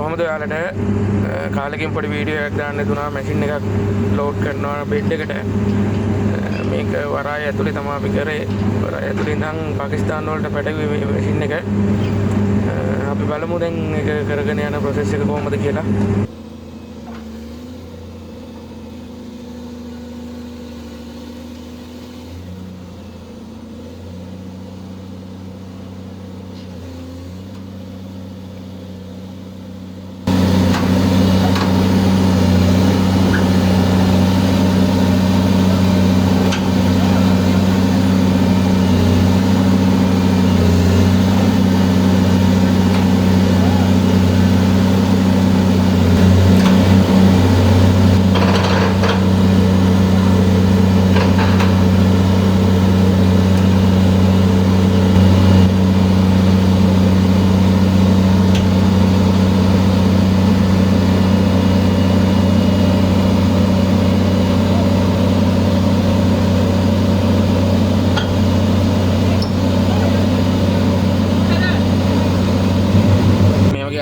කොහොමද ඔයාලට කාලෙකින් පොඩි වීඩියෝ එකක් දාන්න දුනා මැෂින් එකක් ලෝඩ් කරනවා බෙඩ් එකට. මේක වරාය ඇතුලේ තමයි අපි කරේ. වරාය ඇතුලේ ඉඳන් පාකිස්තාන වලට පැටවුවේ මේ මැෂින් එක. අපි බලමු දැන් ඒක කරගෙන යන ප්‍රොසෙස් එක කොහොමද කියලා.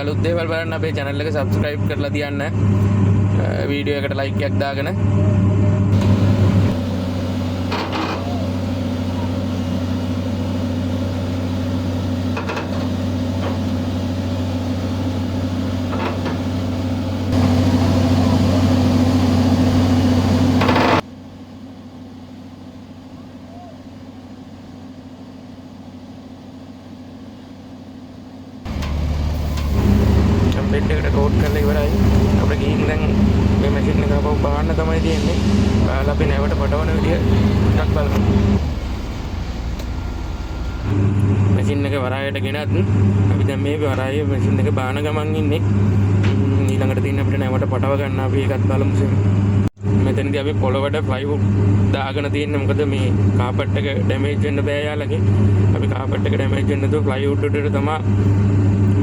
අලුත් දේවල් බලන්න අපේ channel එක subscribe කරලා තියන්න. වීඩියෝ එකට like එකක් දාගෙන. බෙඩ් එකට ලෝඩ් කරලා ඉවරයි. අපිට ගිහින් දැන් මේ මැෂින් එක අපව බාන්න තමයි තියෙන්නේ. බාලා අපි නැවට පටවන විදිය ටිකක් බලමු. මැෂින් එක වරායට ගෙනත් අපි දැන් මේ වරායේ මැෂින් එක බාන ගමන් ඉන්නේ. ඊළඟට තියෙන අපිට නැවට පටව ගන්න අපි ඒකත් බලමු. මෙතනදී අපි පොළවට ප්ලයිවුඩ් දාගෙන තියෙන්නේ. මොකද මේ කාපට් එක ඩැමේජ් වෙන්න බෑ යාලගේ. අපි කාපට් එක ඩැමේජ් වෙන්න නැතුව ප්ලයිවුඩ් උඩට තමයි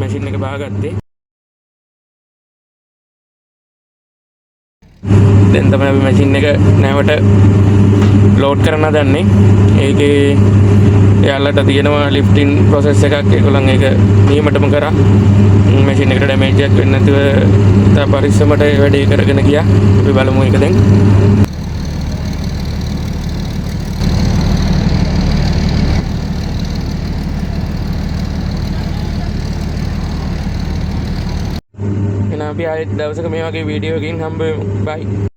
මැෂින් එක බාගත්තේ. දැන් තමයි අපි මැෂින් එක නැවට ලෝඩ් කරන්න හදන්නේ. ඒකේ එයාලට තියෙනවා ලිෆ්ටින් ප්‍රොසෙස් එකක්. ඒගොල්ලන් ඒක නියමටම කරා. මැෂින් එකට ඩැමේජ් එකක් වෙන්නේ නැතුව තා පරිස්සමට වැඩේ කරගෙන ගියා. අපි බලමු ඒක දැන්. එහෙනම් අපි ආයෙත් දවසක මේ වගේ වීඩියෝ එකකින් හම්බ වෙමු. බයි.